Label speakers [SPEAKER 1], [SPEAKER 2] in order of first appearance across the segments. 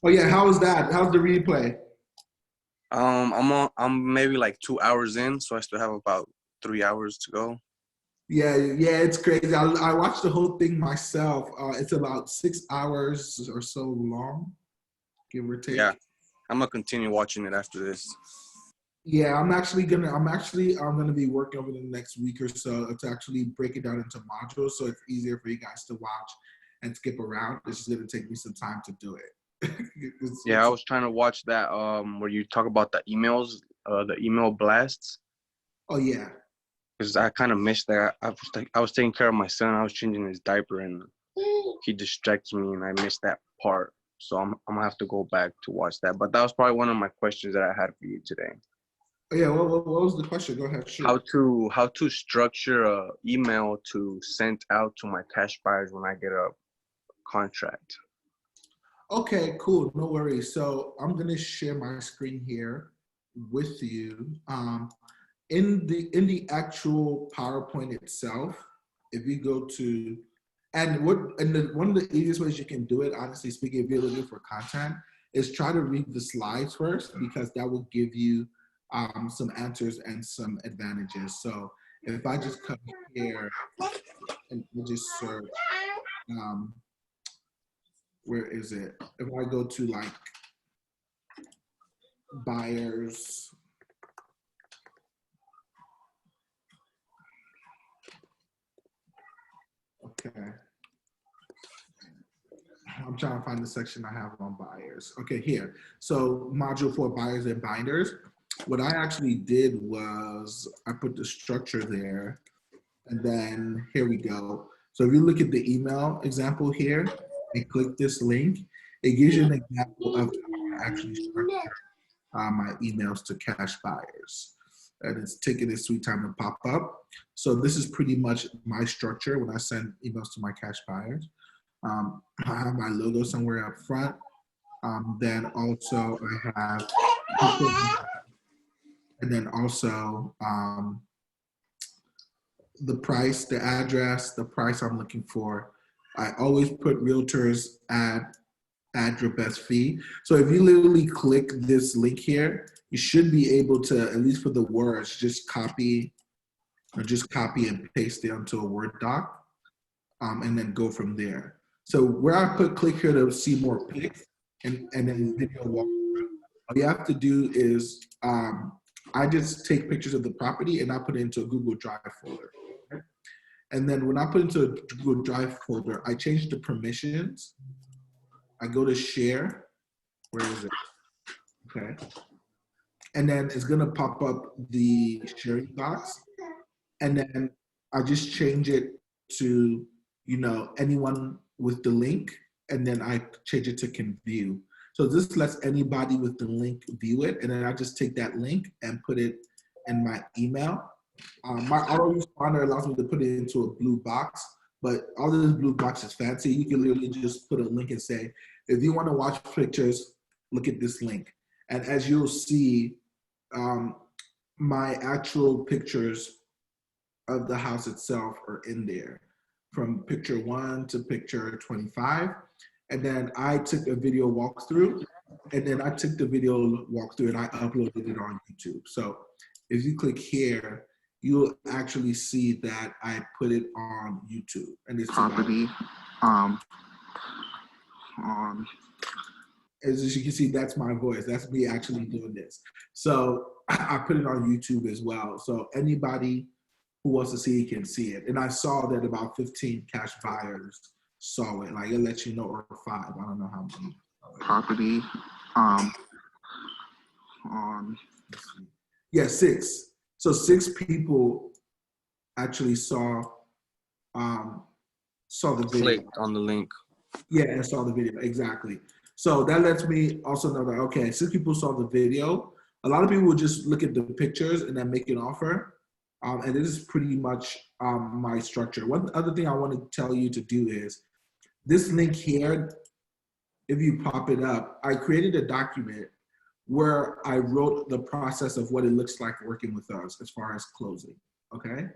[SPEAKER 1] Oh yeah, how was that? How's the replay?
[SPEAKER 2] I'm maybe like 2 hours in, so I still have about 3 hours to go.
[SPEAKER 1] Yeah, yeah, it's crazy. I watched the whole thing myself. It's about 6 hours or so long, give or
[SPEAKER 2] Yeah,
[SPEAKER 1] take.
[SPEAKER 2] I'm gonna continue watching it after this.
[SPEAKER 1] Yeah, I'm gonna be working over the next week or so to actually break it down into modules so it's easier for you guys to watch and skip around. It's just gonna take me some time to do it.
[SPEAKER 2] Yeah, I was trying to watch that where you talk about the emails, the email blasts,
[SPEAKER 1] Oh yeah.
[SPEAKER 2] because I kind of missed that. I was taking care of my son. I was changing his diaper, and he distracted me, and I missed that part. So I'm gonna have to go back to watch that. But that was probably one of my questions that I had for you today.
[SPEAKER 1] Oh yeah, what was the question? Go ahead, shoot.
[SPEAKER 2] How to structure a email to send out to my cash buyers when I get a contract.
[SPEAKER 1] Okay, cool. No worries. So I'm gonna share my screen here with you. In the actual PowerPoint itself, if you go to one of the easiest ways you can do it, honestly speaking, if you're looking for content, is try to read the slides first because that will give you some answers and some advantages. So if I just come here and we just search, um, where is it? If I go to like buyers, okay. I'm trying to find the section I have on buyers. Okay, here. So module for buyers and binders. What I actually did was I put the structure there and then here we go. So if you look at the email example here and click this link, it gives you an example of how I actually structure my emails to cash buyers. And it's taking its sweet time to pop up. So this is pretty much my structure when I send emails to my cash buyers. I have my logo somewhere up front. Then also I have, and then also the price, the address, the price I'm looking for. I always put realtors add your best fee. So if you literally click this link here, you should be able to, at least for the words, just copy and paste it onto a Word doc, and then go from there. So where I put click here to see more pics and then video walkthrough, all you have to do is I just take pictures of the property and I put it into a Google Drive folder. Okay? And then when I put it into a Google Drive folder, I change the permissions. I go to share. Where is it? Okay. And then it's gonna pop up the sharing box. And then I just change it to, anyone with the link, and then I change it to can view. So this lets anybody with the link view it, and then I just take that link and put it in my email. My autoresponder allows me to put it into a blue box, but all this blue box is fancy. You can literally just put a link and say, if you want to watch pictures, look at this link. And as you'll see, my actual pictures of the house itself are in there, from picture 1 to picture 25. And then I took a video walkthrough, and then I took the video walkthrough and I uploaded it on YouTube. So if you click here, you'll actually see that I put it on YouTube. And it's property. As you can see, that's my voice. That's me actually doing this. So I put it on YouTube as well. So anybody who wants to see it can see it. And I saw that about 15 cash buyers saw it. Like it lets you know, or 5. I don't know how many. Property. Yeah, 6. So 6 people actually saw the video.
[SPEAKER 2] Clicked on the link.
[SPEAKER 1] Yeah, and saw the video, exactly. So that lets me also know that, okay, 6 people saw the video. A lot of people will just look at the pictures and then make an offer. And this is pretty much my structure. One other thing I want to tell you to do is, this link here, if you pop it up, I created a document where I wrote the process of what it looks like working with us as far as closing, okay?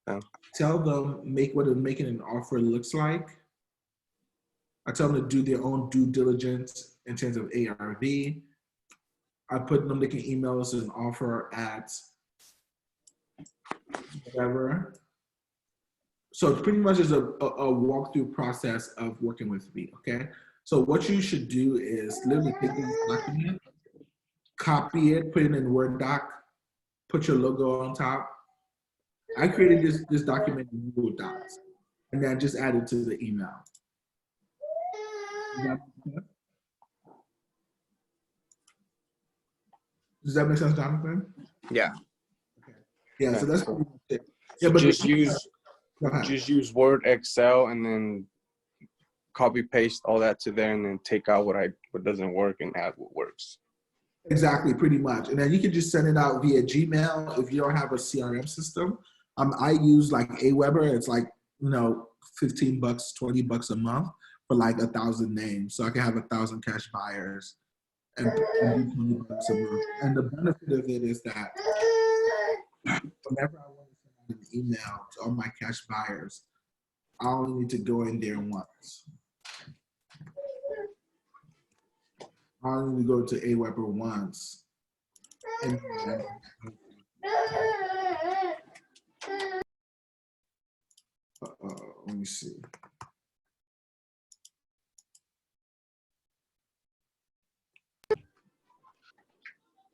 [SPEAKER 2] Yeah.
[SPEAKER 1] Tell them what making an offer looks like. I tell them to do their own due diligence in terms of ARV. I put them, they can email us an offer at whatever. So it's pretty much just a walkthrough process of working with me, okay? So what you should do is literally take this document, copy it, put it in Word doc, put your logo on top. I created this document in Google Docs, and then just add it to the email. Does that make sense, Jonathan?
[SPEAKER 2] Yeah.
[SPEAKER 1] Okay. Yeah, so that's pretty much it. Yeah,
[SPEAKER 2] So
[SPEAKER 1] but
[SPEAKER 2] just use Word, Excel, and then copy paste all that to there, and then take out what doesn't work and add what works.
[SPEAKER 1] Exactly, pretty much. And then you can just send it out via Gmail if you don't have a CRM system. I use like Aweber. It's like, you know, $15, $20 a month for like 1,000 names. So I can have 1,000 cash buyers and do $20 a month. And the benefit of it is that whenever I want to send out an email to all my cash buyers, I only need to go in there once. I only need to go to Aweber once. And let me see.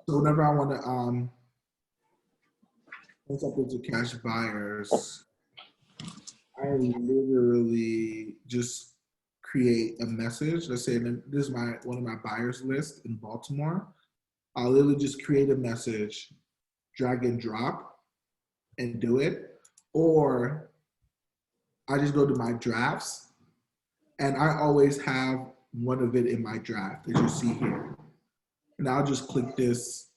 [SPEAKER 1] So whenever I want to hook up with the cash buyers, I literally just create a message. Let's say this is one of my buyers list in Baltimore. I'll literally just create a message, drag and drop, and do it. Or I just go to my drafts, and I always have one of it in my draft, as you see here. And I'll just click this,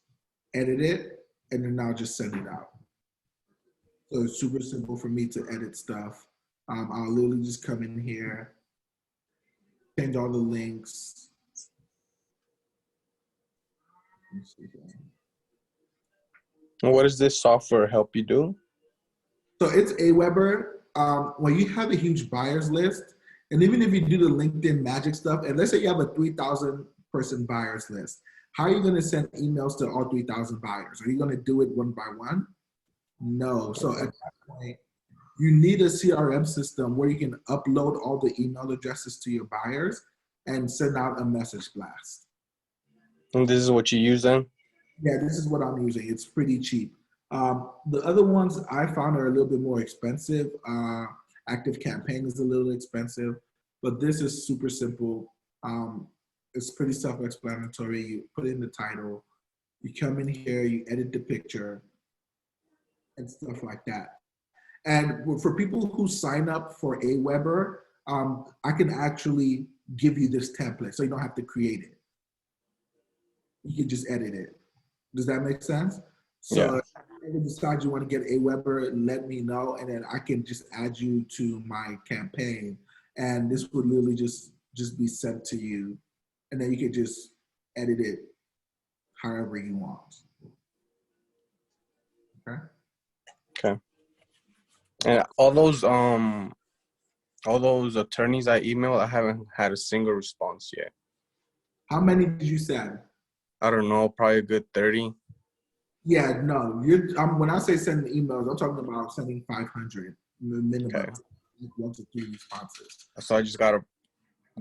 [SPEAKER 1] edit it, and then I'll just send it out. So it's super simple for me to edit stuff. I'll literally just come in here, change all the links.
[SPEAKER 2] And what does this software help you do?
[SPEAKER 1] So it's Aweber. When you have a huge buyers list, and even if you do the LinkedIn magic stuff, and let's say you have a 3,000 person buyers list, how are you going to send emails to all 3,000 buyers? Are you going to do it one by one? No. So at that point, you need a CRM system where you can upload all the email addresses to your buyers and send out a message blast.
[SPEAKER 2] And this is what you use then?
[SPEAKER 1] Yeah, this is what I'm using. It's pretty cheap. The other ones I found are a little bit more expensive. Active Campaign is a little expensive, but this is super simple. It's pretty self-explanatory. You put in the title, you come in here, you edit the picture, and stuff like that. And for people who sign up for Aweber, I can actually give you this template, so you don't have to create it. You can just edit it. Does that make sense? So
[SPEAKER 2] yeah.
[SPEAKER 1] if you decide you want to get Aweber, let me know, and then I can just add you to my campaign. And this would literally just be sent to you, and then you can just edit it however you want. Okay.
[SPEAKER 2] Okay. And all those attorneys I emailed, I haven't had a single response yet.
[SPEAKER 1] How many did you send?
[SPEAKER 2] I don't know, probably a good 30.
[SPEAKER 1] Yeah, no. When I say sending emails, I'm talking about sending 500 minimum,
[SPEAKER 2] Okay.
[SPEAKER 1] 1 to 3 responses.
[SPEAKER 2] So I just gotta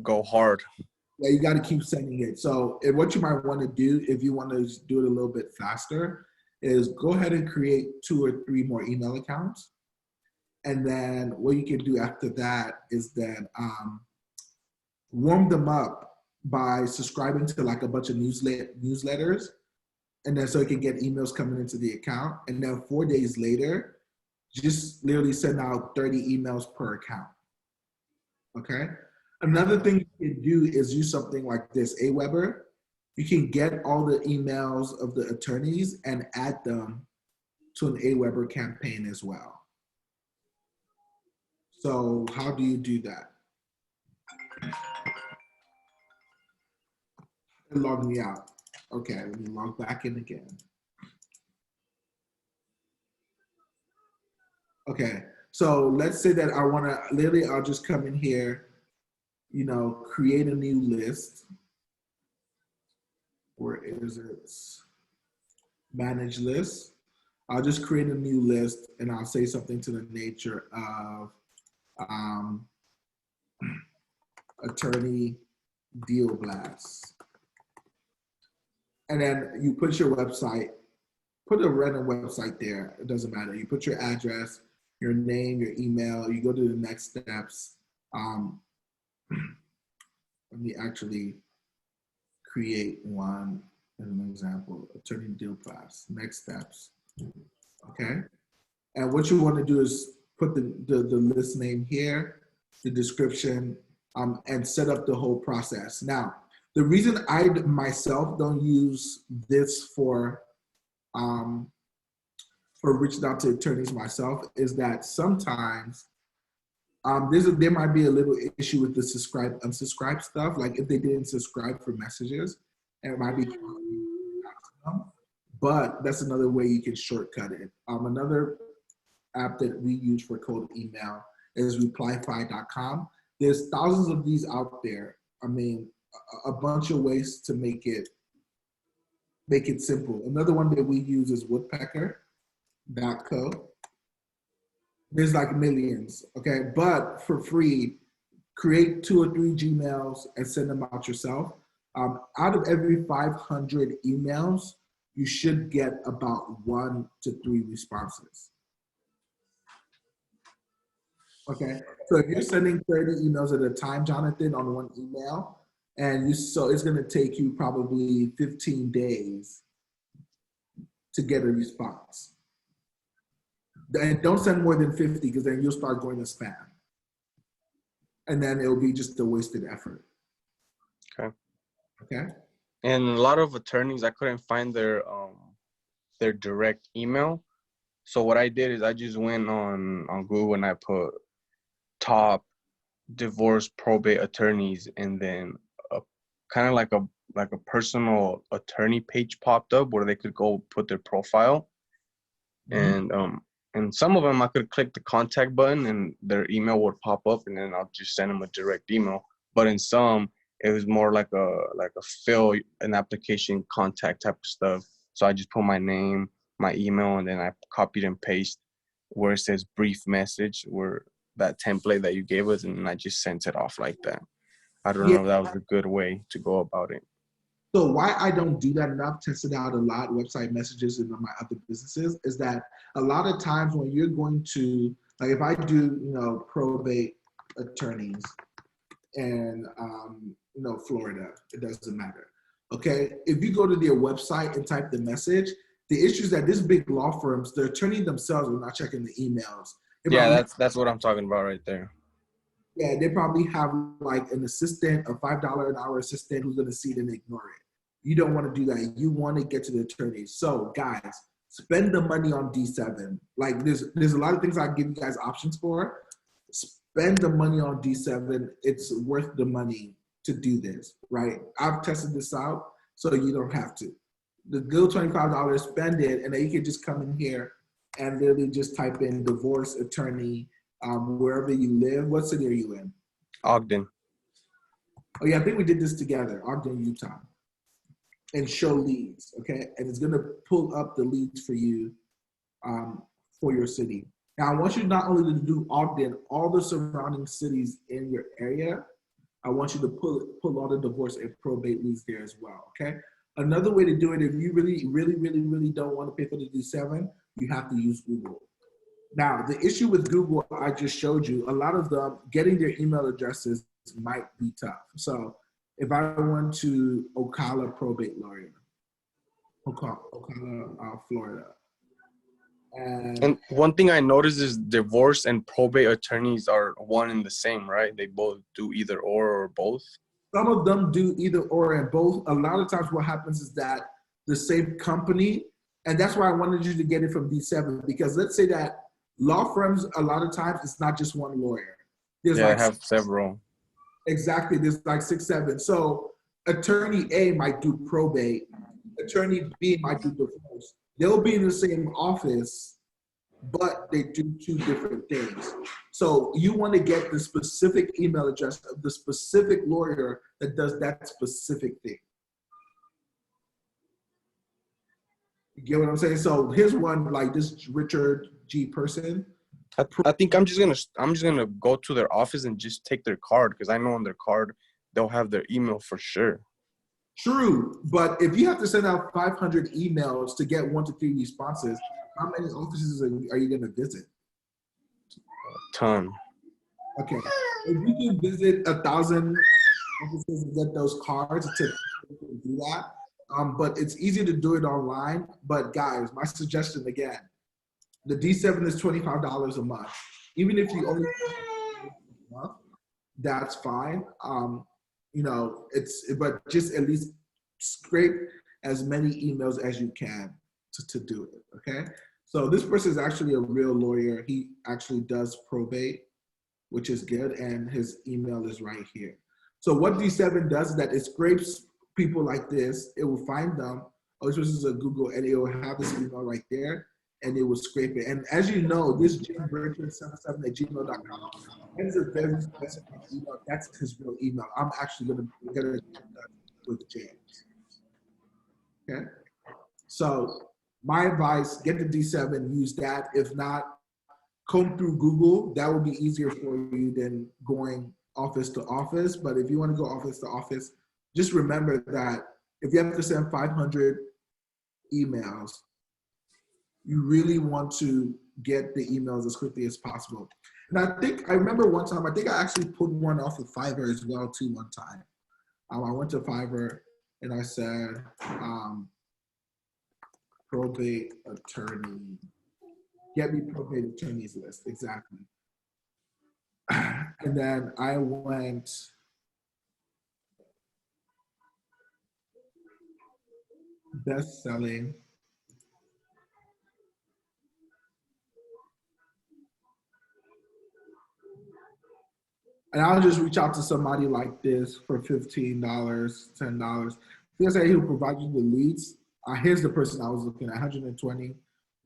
[SPEAKER 2] go hard.
[SPEAKER 1] Yeah, you got to keep sending it. So what you might want to do, if you want to do it a little bit faster, is go ahead and create 2 or 3 more email accounts. And then what you can do after that is then warm them up by subscribing to like a bunch of newsletters. And then so you can get emails coming into the account. And then 4 days later, just literally send out 30 emails per account. Okay? Another thing you can do is use something like this, Aweber. You can get all the emails of the attorneys and add them to an Aweber campaign as well. So how do you do that? Log me out. Okay, let me log back in again. Okay, so let's say that I want to, literally I'll just come in here create a new list. Where is it? Manage list. I'll just create a new list and I'll say something to the nature of um, attorney deal blast. And then you put your website, put a random website there. It doesn't matter. You put your address, your name, your email. You go to the next steps. Let me actually create one as an example. Attorney deal class. Next steps. Okay. And what you want to do is put the list name here, the description, and set up the whole process. Now, the reason I myself don't use this for reaching out to attorneys myself is that sometimes there might be a little issue with the subscribe unsubscribe stuff. Like if they didn't subscribe for messages, and it might be, but that's another way you can shortcut it. Another app that we use for cold email is replyfi.com. There's thousands of these out there. I mean, a bunch of ways to make it simple. Another one that we use is woodpecker.co. There's like millions, okay? But for free, create 2 or 3 Gmails and send them out yourself. Out of every 500 emails, you should get about 1 to 3 responses. Okay, so if you're sending 30 emails at a time, Jonathan, on one email, so it's gonna take you probably 15 days to get a response. And don't send more than 50 because then you'll start going to spam. And then it'll be just a wasted effort.
[SPEAKER 2] Okay.
[SPEAKER 1] Okay.
[SPEAKER 2] And a lot of attorneys, I couldn't find their direct email. So what I did is I just went on Google and I put top divorce probate attorneys, and then kind of like a personal attorney page popped up where they could go put their profile. Mm-hmm. And some of them I could click the contact button and their email would pop up, and then I'll just send them a direct email. But in some, it was more like a fill an application contact type of stuff. So I just put my name, my email, and then I copied and paste where it says brief message, where that template that you gave us, and I just sent it off like that. I don't know if that was a good way to go about it.
[SPEAKER 1] So why I don't do that enough, tested out a lot, website messages in my other businesses, is that a lot of times when you're going to, like if I do, probate attorneys in, Florida, it doesn't matter. Okay, if you go to their website and type the message, the issue is that these big law firms, the attorney themselves are not checking the emails.
[SPEAKER 2] That's what I'm talking about right there.
[SPEAKER 1] Yeah, they probably have like an assistant, a $5 an hour assistant who's going to see it and ignore it. You don't want to do that. You want to get to the attorneys. So guys, spend the money on D7. Like there's a lot of things I give you guys options for. Spend the money on D7. It's worth the money to do this, right? I've tested this out, so you don't have to. The little $25, spend it, and then you can just come in here and literally just type in divorce attorney wherever you live. What city are you in?
[SPEAKER 2] Ogden.
[SPEAKER 1] Oh yeah, I think we did this together, Ogden, Utah. And show leads, okay? And it's gonna pull up the leads for you for your city. Now, I want you not only to do Ogden, all the surrounding cities in your area, I want you to pull all the divorce and probate leads there as well, okay? Another way to do it, if you really don't want to pay for the D7, you have to use Google. Now, the issue with Google, I just showed you, a lot of them, getting their email addresses might be tough. So if I went to Ocala probate lawyer, Ocala, Florida.
[SPEAKER 2] And one thing I noticed is divorce and probate attorneys are one and the same, right? They both do either or both.
[SPEAKER 1] Some of them do either or and both. A lot of times what happens is that the same company, and that's why I wanted you to get it from D7, because let's say that law firms, a lot of times it's not just one lawyer. There's
[SPEAKER 2] I have several.
[SPEAKER 1] Exactly, there's like 6, 7. So attorney A might do probate, attorney B might do divorce. They'll be in the same office, but they do two different things. So you want to get the specific email address of the specific lawyer that does that specific thing. You get what I'm saying? So here's one, like this Richard G person.
[SPEAKER 2] I think I'm just gonna go to their office and just take their card, because I know on their card they'll have their email for sure.
[SPEAKER 1] True, but if you have to send out 500 emails to get 1 to 3 responses, how many offices are you going to visit?
[SPEAKER 2] A ton.
[SPEAKER 1] Okay, if you can visit 1,000 offices and get those cards to do that, but it's easier to do it online. But guys, my suggestion again, the D7 is $25 a month. Even if you only a month, that's fine. You know, but just at least scrape as many emails as you can to do it, okay? So this person is actually a real lawyer. He actually does probate, which is good, and his email is right here. So what D7 does is that it scrapes people like this. It will find them. Oh, this is a Google, and it will have this email right there, and it will scrape it. And as you know, this jimbertrand77@gmail.com, that is a very specific email. That's his real email. I'm actually gonna get that with James. Okay. So my advice: get the D7, use that. If not, comb through Google. That will be easier for you than going office to office. But if you want to go office to office, just remember that if you have to send 500 emails, you really want to get the emails as quickly as possible. And I remember one time, I think I actually put one off of Fiverr as well too one time. I went to Fiverr and I said, probate attorney, get me probate attorneys list, exactly. And then I went, best-selling, and I'll just reach out to somebody like this for $15, $10. He'll say he'll provide you the leads. Here's the person I was looking at, 120.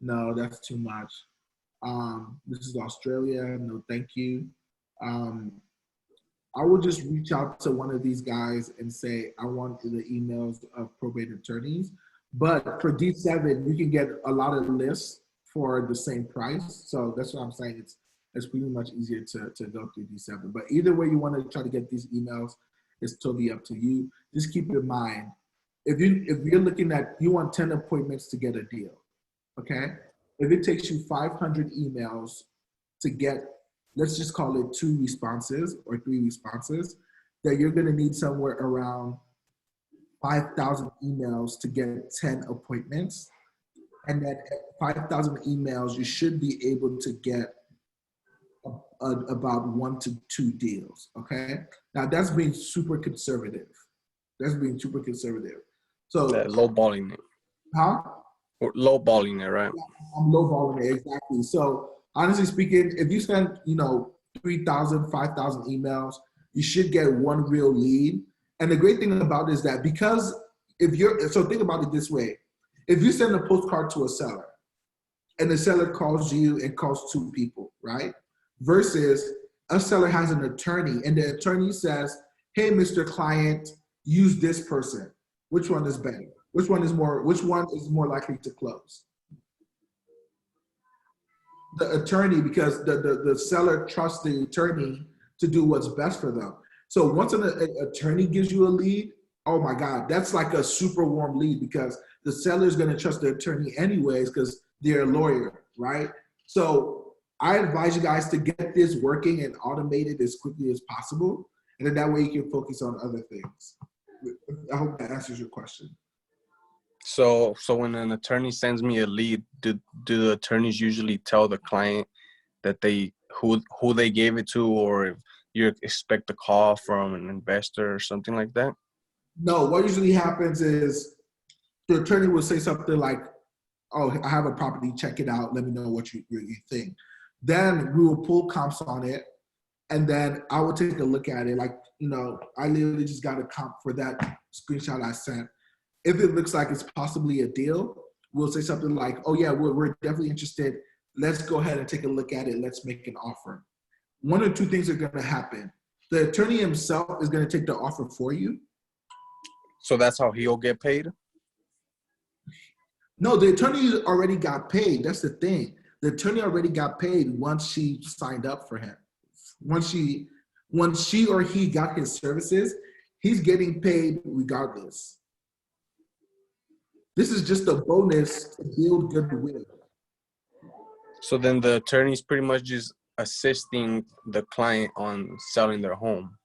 [SPEAKER 1] No, that's too much. This is Australia. No, thank you. I will just reach out to one of these guys and say, I want the emails of probate attorneys. But for D7, you can get a lot of lists for the same price. So that's what I'm saying. It's pretty much easier to go through D7. But either way you want to try to get these emails, it's totally up to you. Just keep in mind, if you're looking at, you want 10 appointments to get a deal, okay? If it takes you 500 emails to get, let's just call it 2 responses or 3 responses, that you're gonna need somewhere around 5,000 emails to get 10 appointments. And then at 5,000 emails, you should be able to get about 1 to 2 deals, okay? Now that's being super conservative. That's being super conservative. So
[SPEAKER 2] lowballing it.
[SPEAKER 1] Huh?
[SPEAKER 2] Or lowballing it, right?
[SPEAKER 1] I'm lowballing it, exactly. So honestly speaking, if you spend, 3,000, 5,000 emails, you should get 1 real lead. And the great thing about it is that because so think about it this way. If you send a postcard to a seller and the seller calls you and calls 2 people, right? Versus a seller has an attorney and the attorney says, hey, Mr. Client, use this person. Which one is better? Which one is more likely to close? The attorney, because the seller trusts the attorney to do what's best for them. So once an attorney gives you a lead, oh my God, that's like a super warm lead because the seller is going to trust the attorney anyways because they're a lawyer, right? So I advise you guys to get this working and automated as quickly as possible. And then that way you can focus on other things. I hope that answers your question.
[SPEAKER 2] So when an attorney sends me a lead, do the attorneys usually tell the client that who they gave it to, or if you expect a call from an investor or something like that?
[SPEAKER 1] No, what usually happens is the attorney will say something like, oh, I have a property, check it out, let me know what you think. Then we will pull comps on it, and then I will take a look at it. Like, I literally just got a comp for that screenshot I sent. If it looks like it's possibly a deal, we'll say something like, oh yeah, we're definitely interested. Let's go ahead and take a look at it. Let's make an offer. One or two things are going to happen. The attorney himself is going to take the offer for you.
[SPEAKER 2] So that's how he'll get paid?
[SPEAKER 1] No, the attorney already got paid. That's the thing. The attorney already got paid once she signed up for him. Once she or he got his services, he's getting paid regardless. This is just a bonus to build goodwill.
[SPEAKER 2] So then the attorney's pretty much just assisting the client on selling their home.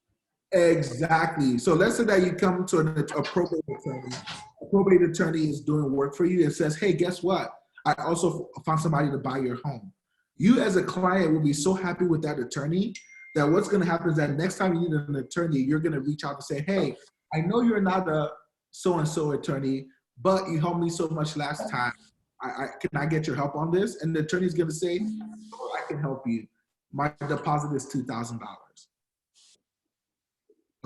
[SPEAKER 1] Exactly. So let's say that you come to a probate attorney. A probate attorney is doing work for you and says, hey, guess what? I also found somebody to buy your home. You as a client will be so happy with that attorney that what's going to happen is that next time you need an attorney, you're going to reach out and say, hey, I know you're not a so-and-so attorney, but you helped me so much last time. Can I get your help on this? And the attorney's going to say, oh, I can help you. My deposit is $2,000.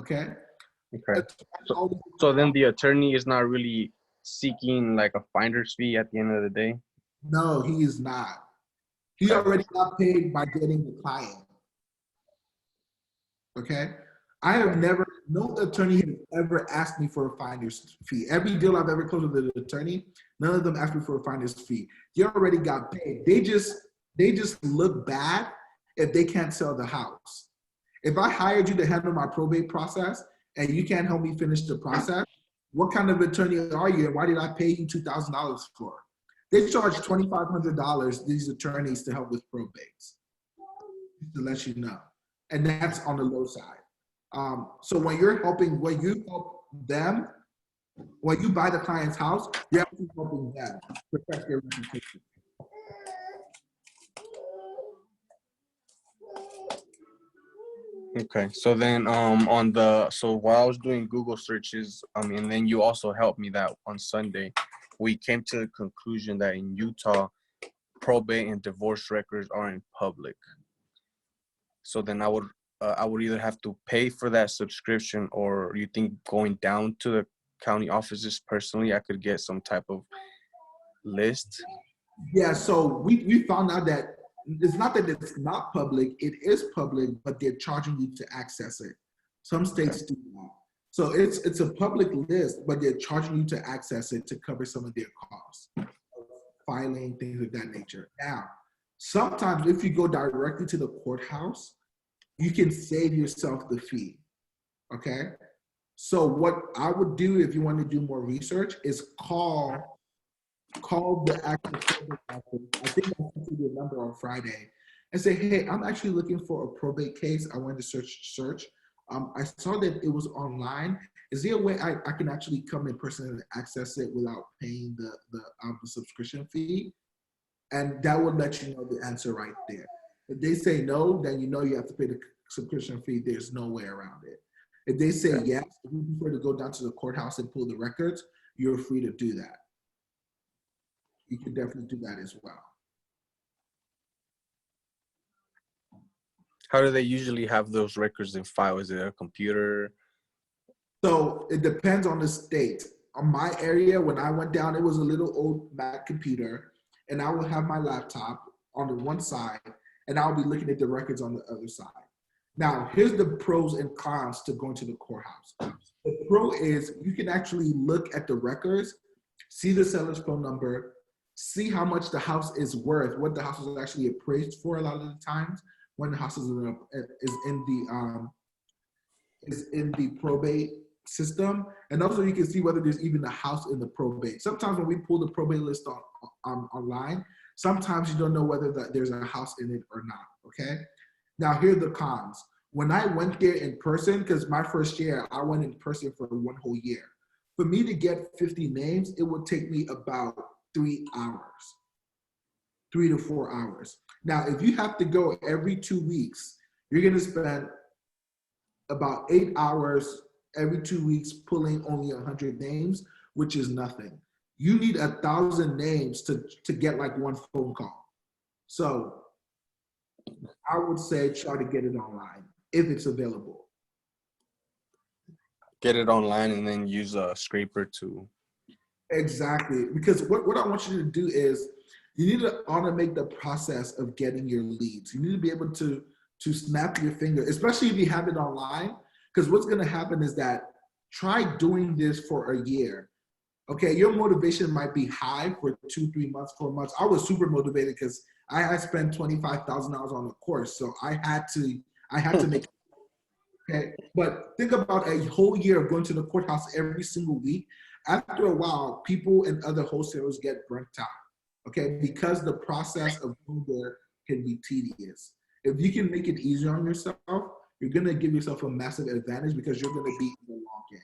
[SPEAKER 1] Okay?
[SPEAKER 2] Okay. So then the attorney is not really seeking like a finder's fee at the end of the day?
[SPEAKER 1] No, he is not. He already got paid by getting the client. Okay? I have never, no attorney has ever asked me for a finder's fee. Every deal I've ever closed with an attorney, none of them asked me for a finder's fee. They already got paid. They just look bad if they can't sell the house. If I hired you to handle my probate process and you can't help me finish the process, what kind of attorney are you and why did I pay you $2,000 for? They charge $2,500, these attorneys, to help with probates, to let you know. And that's on the low side. So when you help them, when you buy the client's house, you're actually helping them protect their reputation.
[SPEAKER 2] Okay, so then so while I was doing Google searches, and then you also helped me that on Sunday, we came to the conclusion that in Utah, probate and divorce records are in public. So then I would either have to pay for that subscription, or you think going down to the county offices personally, I could get some type of list?
[SPEAKER 1] Yeah, so we found out that it's not that it's not public, it is public, but they're charging you to access it. Some states do that. So it's a public list, but they're charging you to access it to cover some of their costs, filing, things of that nature. Now, sometimes if you go directly to the courthouse, you can save yourself the fee, okay? So what I would do if you want to do more research is call the actual probate office. I think I sent you the number on Friday and say, hey, I'm actually looking for a probate case. I wanted to search. I saw that it was online. Is there a way I can actually come in person and access it without paying the subscription fee? And that would let you know the answer right there. If they say no, then you know you have to pay the subscription fee. There's no way around it. If they say yes, if you prefer to go down to the courthouse and pull the records, you're free to do that. You can definitely do that as well.
[SPEAKER 2] How do they usually have those records in file? Is it a computer?
[SPEAKER 1] So it depends on the state. On my area, when I went down, it was a little old Mac computer, and I will have my laptop on the one side, and I'll be looking at the records on the other side. Now, here's the pros and cons to going to the courthouse. The pro is you can actually look at the records, see the seller's phone number, see how much the house is worth, what the house is actually appraised for a lot of the times when the house is in the probate system. And also you can see whether there's even a house in the probate. Sometimes when we pull the probate list online, sometimes you don't know whether there's a house in it or not, okay? Now here are the cons. When I went there in person, because my first year, I went in person for 1 whole year. For me to get 50 names, it would take me about 3 hours, 3 to 4 hours. Now, if you have to go every 2 weeks, you're gonna spend about 8 hours every 2 weeks pulling only 100 names, which is nothing. You need 1,000 names to get like one phone call. So I would say try to get it online if it's available.
[SPEAKER 2] Get it online and then use a scraper to.
[SPEAKER 1] Exactly, because what I want you to do is You need to automate the process of getting your leads. You need to be able to snap your finger, especially if you have it online. Because what's going to happen is that try doing this for a year. Okay, your motivation might be high for 2, 3 months, 4 months. I was super motivated because I had spent $25,000 on the course, so I had to make. Okay, but think about a whole year of going to the courthouse every single week. After a while, people and other wholesalers get burnt out. Okay, because the process of going there can be tedious. If you can make it easier on yourself, you're gonna give yourself a massive advantage because you're gonna be in the long game.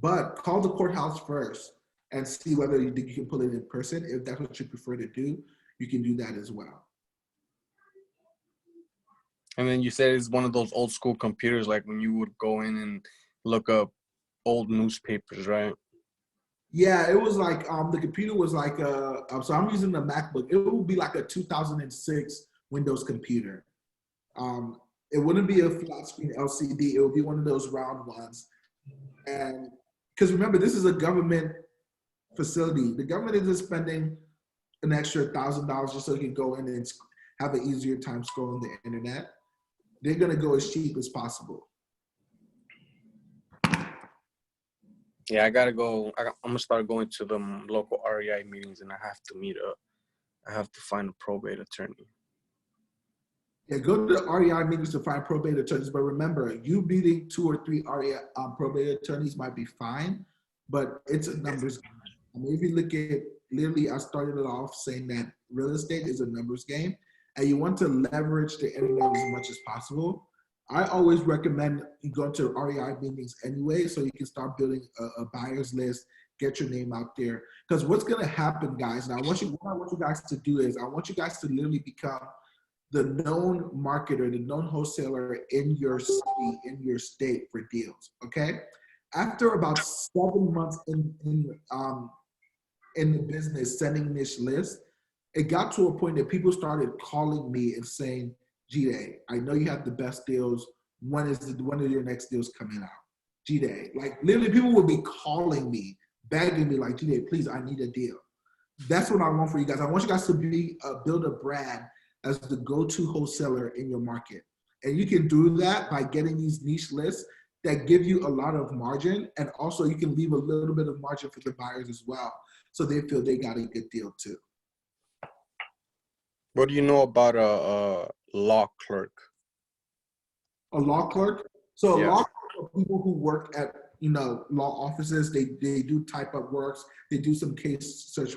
[SPEAKER 1] But call the courthouse first and see whether you think you can pull it in person. If that's what you prefer to do, you can do that as well.
[SPEAKER 2] And then you said it's one of those old school computers, like when you would go in and look up old newspapers, right?
[SPEAKER 1] Yeah, it was like the computer was like so I'm using the MacBook. It would be like a 2006 Windows computer. It wouldn't be a flat screen LCD. It would be one of those round ones. And because remember, this is a government facility. The government isn't spending an extra $1,000 just so you can go in and have an easier time scrolling the internet. They're gonna go as cheap as possible.
[SPEAKER 2] Yeah, I gotta go. I'm gonna start going to the local REI meetings, and I have to meet up. I have to find a probate attorney.
[SPEAKER 1] Yeah, go to the REI meetings to find probate attorneys. But remember, you meeting 2 or 3 REI probate attorneys might be fine, but it's a numbers game. I mean, if you look at, literally, I started it off saying that real estate is a numbers game, and you want to leverage the internet as much as possible. I always recommend you go to REI meetings anyway, so you can start building a buyer's list, get your name out there. Because what's going to happen, guys, and what I want you guys to do is I want you guys to literally become the known marketer, the known wholesaler in your city, in your state for deals, okay? After about 7 months in the business, sending this list, it got to a point that people started calling me and saying, G-Day, I know you have the best deals. When are your next deals coming out? G-Day, like literally people would be calling me, begging me like, G-Day, please, I need a deal. That's what I want for you guys. I want you guys to build a brand as the go-to wholesaler in your market. And you can do that by getting these niche lists that give you a lot of margin. And also you can leave a little bit of margin for the buyers as well, so they feel they got a good deal too.
[SPEAKER 2] What do you know about a law clerk?
[SPEAKER 1] A law clerk? So
[SPEAKER 2] Yeah.
[SPEAKER 1] law clerks are people who work at law offices. They do type up works. They do some case search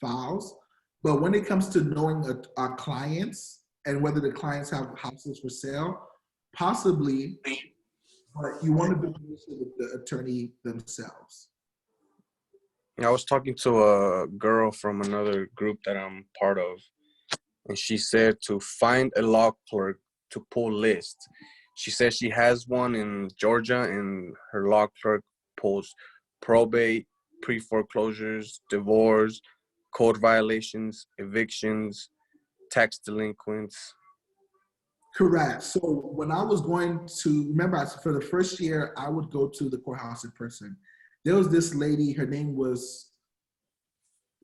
[SPEAKER 1] files. But when it comes to knowing our clients and whether the clients have houses for sale, possibly, but you want to be with the attorney themselves.
[SPEAKER 2] I was talking to a girl from another group that I'm part of, and she said to find a law clerk to pull lists. She says she has one in Georgia, and her law clerk pulls probate, pre-foreclosures, divorce, code violations, evictions, tax delinquents.
[SPEAKER 1] Correct. So when I was going to, remember, for the first year, I would go to the courthouse in person. There was this lady, her name was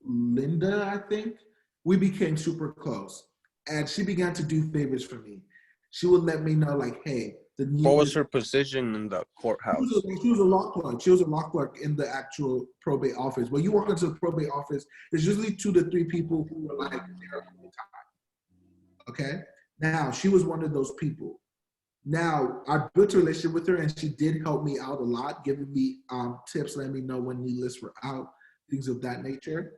[SPEAKER 1] Linda, I think. We became super close. And she began to do favors for me. She would let me know, like, hey,
[SPEAKER 2] What was her position in the courthouse?
[SPEAKER 1] She was a law clerk. She was a law clerk in the actual probate office. When you walk into the probate office, there's usually 2 to 3 people who are like there all the time. Okay? Now, she was one of those people. Now, I built a relationship with her, and she did help me out a lot, giving me tips, letting me know when new lists were out, things of that nature.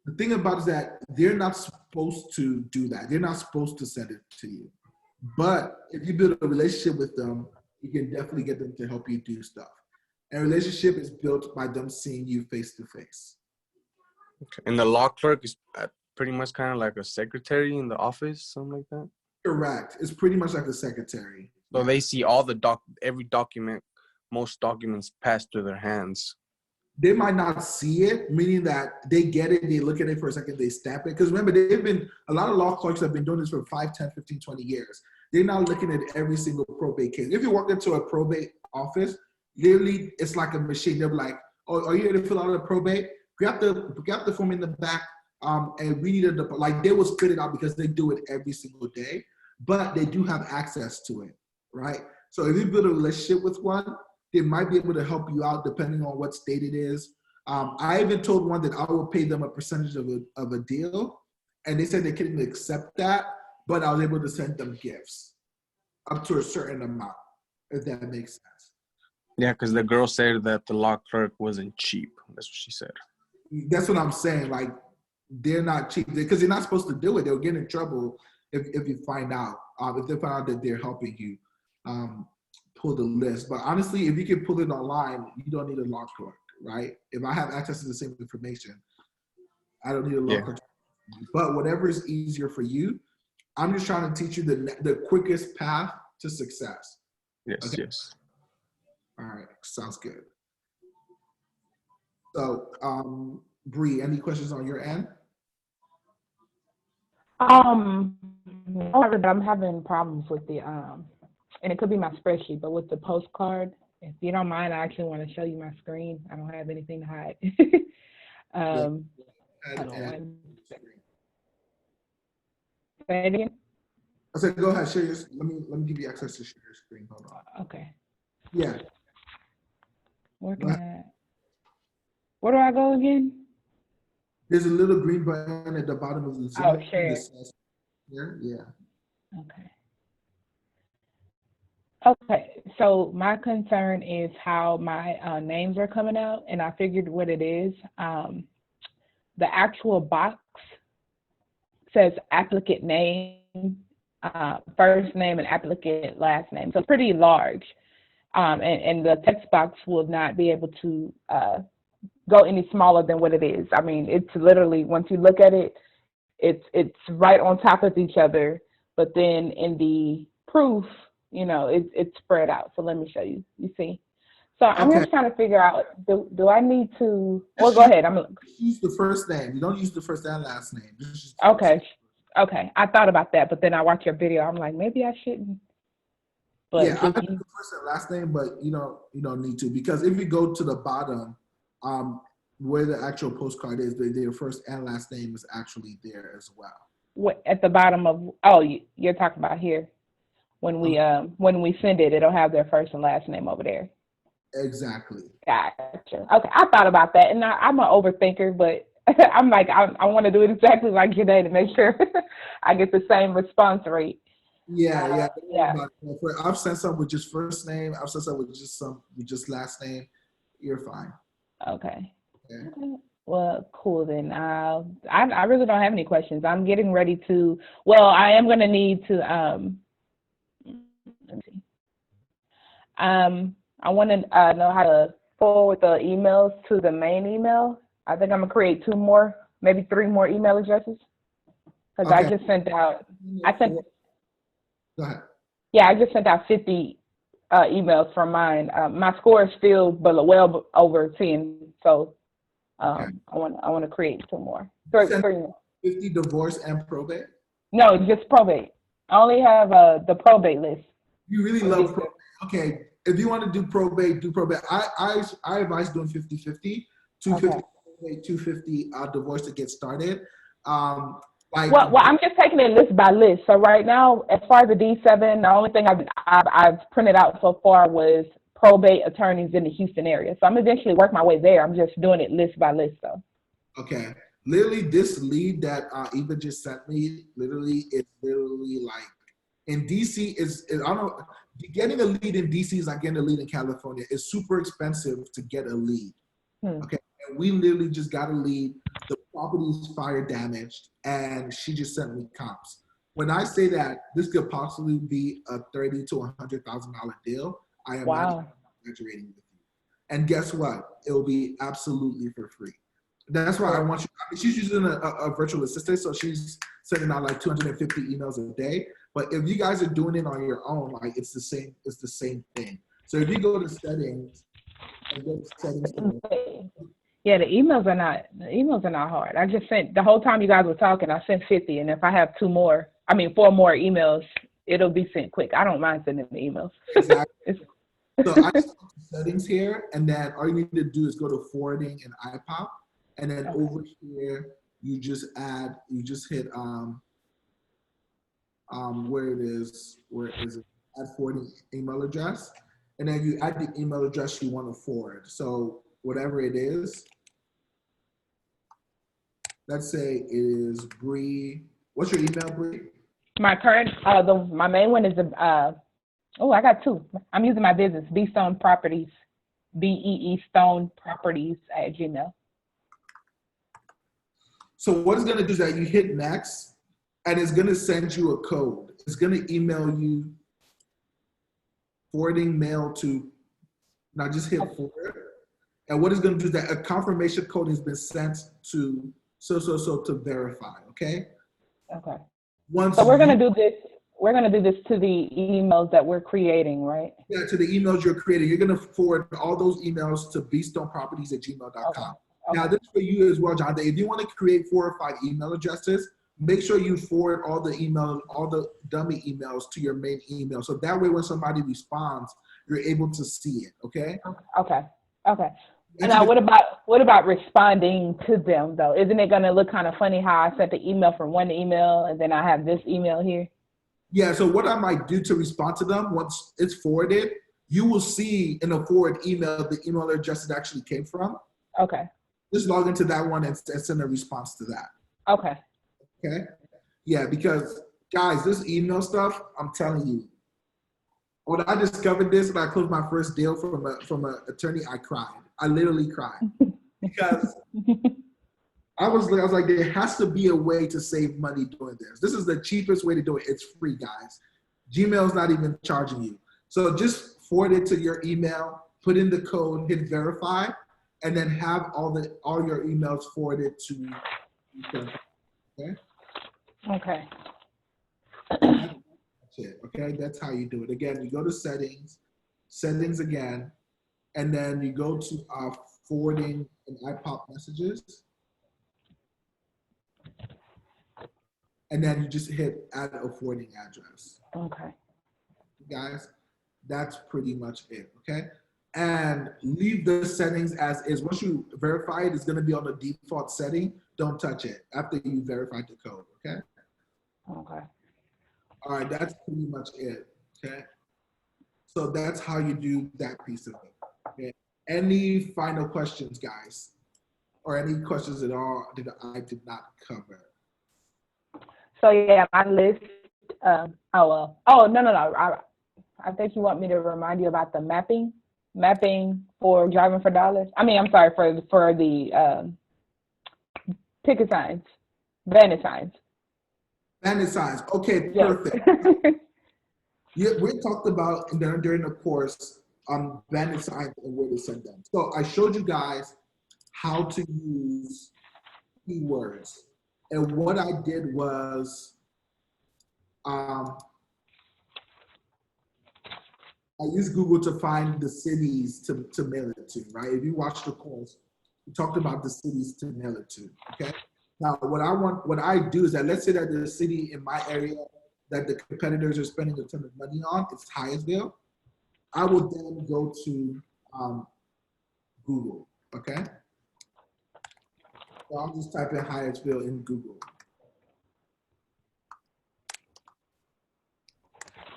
[SPEAKER 1] The thing about it is that they're not supposed to do that. They're not supposed to send it to you. But if you build a relationship with them, you can definitely get them to help you do stuff. And a relationship is built by them seeing you face to face.
[SPEAKER 2] Okay. And the law clerk is pretty much kind of like a secretary in the office, something like that?
[SPEAKER 1] Correct. It's pretty much like a secretary.
[SPEAKER 2] So they see all the every document, most documents pass through their hands.
[SPEAKER 1] They might not see it, meaning that they get it, they look at it for a second, they stamp it. Because remember, a lot of law clerks have been doing this for 5, 10, 15, 20 years. They're now looking at every single probate case. If you walk into a probate office, Literally, it's like a machine. They're like, "Oh, are you here to fill out a probate? Grab the form in the back, and we need a like." They will spit it out because they do it every single day, but they do have access to it, right? So if you build a relationship with one, they might be able to help you out depending on what state it is. I even told one that I will pay them a percentage of a deal, and they said they couldn't accept that, but I was able to send them gifts up to a certain amount, if that makes sense.
[SPEAKER 2] Yeah, because the girl said that the law clerk wasn't cheap. That's what she said.
[SPEAKER 1] That's what I'm saying. Like, they're not cheap because they're not supposed to do it. They'll get in trouble if you find out. If they find out that they're helping you pull the list. But honestly, if you can pull it online, you don't need a law clerk, right? If I have access to the same information, I don't need a law clerk. But whatever is easier for you, I'm just trying to teach you the quickest path to success.
[SPEAKER 2] Yes, okay? Yes.
[SPEAKER 1] All right, sounds good. So, Bree, any questions on your end?
[SPEAKER 3] No, but I'm having problems with the and it could be my spreadsheet, but with the postcard. If you don't mind, I actually want to show you my screen. I don't have anything to hide. Hold on. Say it again.
[SPEAKER 1] I said, go ahead, share your. Let me give you access to share your screen. Hold on.
[SPEAKER 3] Okay.
[SPEAKER 1] Yeah.
[SPEAKER 3] Where do I go again?
[SPEAKER 1] There's a little green button at the bottom of the Zoom.
[SPEAKER 3] Oh, share.
[SPEAKER 1] Yeah.
[SPEAKER 3] Okay. So my concern is how my names are coming out, and I figured what it is. The actual box says applicant name, first name, and applicant last name. So it's pretty large. And the text box will not be able to go any smaller than what it is. I mean, it's literally, once you look at it, it's right on top of each other. But then in the proof, it's spread out. So let me show you. You see? So I'm just trying to figure out, do I need to, well, go ahead.
[SPEAKER 1] Use the first name. You don't use the first and last name.
[SPEAKER 3] Okay. I thought about that, but then I watched your video. I'm like, maybe I shouldn't. But
[SPEAKER 1] yeah, I do the first and last name, but you don't need to, because if you go to the bottom, where the actual postcard is, their first and last name is actually there as well.
[SPEAKER 3] What, at the bottom of? Oh, you're talking about here. When we send it, it'll have their first and last name over there.
[SPEAKER 1] Exactly.
[SPEAKER 3] Gotcha. Okay, I thought about that, and I'm an overthinker, but I'm like, I want to do it exactly like Janae to make sure I get the same response rate.
[SPEAKER 1] Yeah. I've sent some with just first name. I've sent some with just last name. You're fine.
[SPEAKER 3] Okay. Well, cool then. I really don't have any questions. I'm getting ready to. Well, I am going to need to. Let me see. I want to know how to forward the emails to the main email. I think I'm gonna create 2 more, maybe 3 more email addresses. Because I just sent out.
[SPEAKER 1] Go ahead.
[SPEAKER 3] Yeah, I just sent out 50 emails from mine. My score is still well over 10, so I want to create 2 more. 3 more.
[SPEAKER 1] 50 divorce and probate?
[SPEAKER 3] No, just probate. I only have the probate list.
[SPEAKER 1] You really love probate. Okay, if you want to do probate, do probate. I advise doing 50-50, 250 probate, 250 divorce to get started. Well,
[SPEAKER 3] I'm just taking it list by list. So right now, as far as the D7, the only thing I've printed out so far was probate attorneys in the Houston area. So I'm eventually work my way there. I'm just doing it list by list though.
[SPEAKER 1] Okay. Literally, this lead that Eva just sent me, it's literally like, in DC I don't know, getting a lead in DC is like getting a lead in California. It's super expensive to get a lead. Okay. And we literally just got a lead. The property is fire damaged, and she just sent me comps. When I say that this could possibly be a $30,000 to $100,000 deal, I am not exaggerating with you. And guess what? It will be absolutely for free. That's why I want you. She's using a virtual assistant, so she's sending out like 250 emails a day. But if you guys are doing it on your own, like it's the same thing. So if you go to settings and go to settings.
[SPEAKER 3] Yeah, the emails are not hard. I just sent, the whole time you guys were talking, I sent 50, and if I have 4 more emails, it'll be sent quick. I don't mind sending the emails.
[SPEAKER 1] Exactly. So I just settings here, and then all you need to do is go to forwarding and iPop, and then over here you just hit where is it, add forwarding email address, and then you add the email address you want to forward. So whatever it is, let's say it is Bree. What's your email, Bree?
[SPEAKER 3] My current, my main one is I got two. I'm using my business, B Stone Properties, BEE Stone Properties at Gmail.
[SPEAKER 1] So what it's gonna do is that you hit next, and it's gonna send you a code. It's gonna email you forwarding mail to. Now just hit forward, and what it's gonna do is that a confirmation code has been sent to so to verify. Okay.
[SPEAKER 3] Okay.
[SPEAKER 1] Once
[SPEAKER 3] so we're gonna do this. We're gonna do this to the emails that we're creating, right?
[SPEAKER 1] Yeah, to the emails you're creating. You're gonna forward all those emails to bstoneproperties@gmail.com.
[SPEAKER 3] Okay.
[SPEAKER 1] Now, this is for you as well, John. If you want to create 4 or 5 email addresses, make sure you forward all the emails, all the dummy emails to your main email. So that way, when somebody responds, you're able to see it. Okay.
[SPEAKER 3] Okay. And now, what about responding to them though? Isn't it gonna look kind of funny how I sent the email from one email and then I have this email here?
[SPEAKER 1] Yeah. So what I might do to respond to them once it's forwarded, you will see in a forward email the email address it actually came from.
[SPEAKER 3] Okay.
[SPEAKER 1] Just log into that one and send a response to that.
[SPEAKER 3] Okay.
[SPEAKER 1] Okay. Yeah, because guys, this email stuff, I'm telling you, when I discovered this and I closed my first deal from an attorney, I cried. I literally cried because I was like, there has to be a way to save money doing this. This is the cheapest way to do it. It's free, guys. Gmail's not even charging you. So just forward it to your email, put in the code, hit verify, and then have all your emails forwarded to you. Okay?
[SPEAKER 3] Okay.
[SPEAKER 1] That's it. Okay, that's how you do it. Again, you go to settings again, and then you go to forwarding and iPop messages. And then you just hit add a forwarding address.
[SPEAKER 3] Okay.
[SPEAKER 1] Guys, that's pretty much it. Okay. And leave the settings as is. Once you verify it, it's going to be on the default setting. Don't touch it after you verified the code. Okay.
[SPEAKER 3] Okay.
[SPEAKER 1] All right. That's pretty much it. Okay. So that's how you do that piece of it. Okay. Any final questions, guys? Or any questions at all that I did not cover?
[SPEAKER 3] So yeah, my list. No. I think you want me to remind you about the mapping for driving for dollars. I mean, I'm sorry for the ticket signs, bandit signs.
[SPEAKER 1] Bandit signs. Okay, perfect. Yeah, we talked about during the course bandit signs and where to send them. So I showed you guys how to use keywords, and what I did was I used Google to find the cities to mail it to, right? If you watch the course, we talked about the cities to mail it to, okay? Now, what I do is that let's say that the city in my area that the competitors are spending a ton of money on, it's Hyattsville. I will then go to Google, okay? So I'm just typing Hyattsville in Google.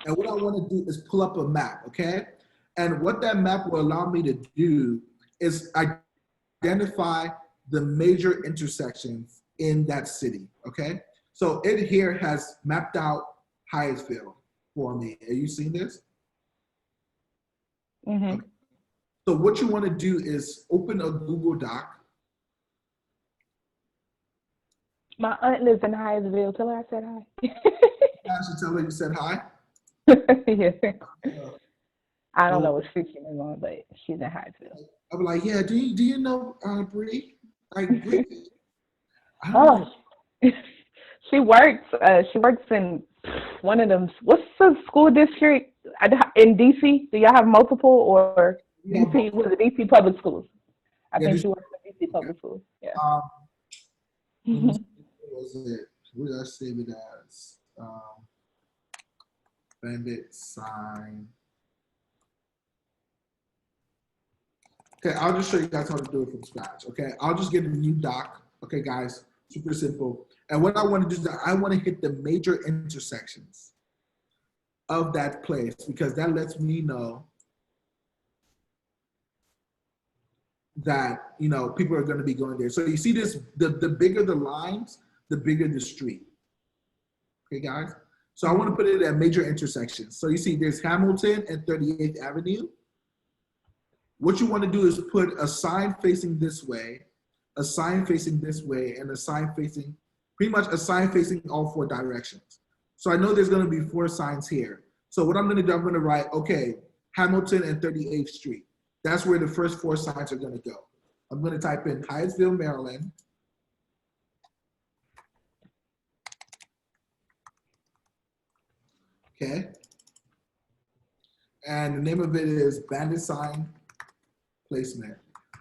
[SPEAKER 1] And what I want to do is pull up a map, okay? And what that map will allow me to do is identify the major intersections in that city, okay? So it here has mapped out Hyattsville for me. Are you seeing this?
[SPEAKER 3] Mm-hmm.
[SPEAKER 1] Okay. So what you want to do is open a Google Doc.
[SPEAKER 3] My aunt lives in Hyattsville. Tell her I said hi.
[SPEAKER 1] I should tell her you said hi.
[SPEAKER 3] Yeah. I don't know what street she lives on, but she's in Hyattsville.
[SPEAKER 1] I'll be like, yeah, do you know Bree? Like, Bree?
[SPEAKER 3] Oh, she works in one of them. What's the school district in DC? Do y'all have multiple, or DC? Was it DC Public Schools? I think she works in DC Public Schools. Yeah.
[SPEAKER 1] What was it? What did I save it as? Bandit sign. Okay, I'll just show you guys how to do it from scratch. Okay, I'll just get a new doc. Okay, guys, super simple. And what I want to do is that I want to hit the major intersections of that place because that lets me know that, you know, people are going to be going there. So you see this, the bigger the lines, the bigger the street. Okay, guys? So I want to put it at major intersections. So you see there's Hamilton and 38th Avenue. What you want to do is put a sign facing this way, a sign facing this way, and a sign facing, pretty much a sign facing all 4 directions. So I know there's going to be 4 signs here. So what I'm going to do, I'm going to write, okay, Hamilton and 38th Street. That's where the first 4 signs are going to go. I'm going to type in Hyattsville, Maryland. Okay. And the name of it is bandit sign placement.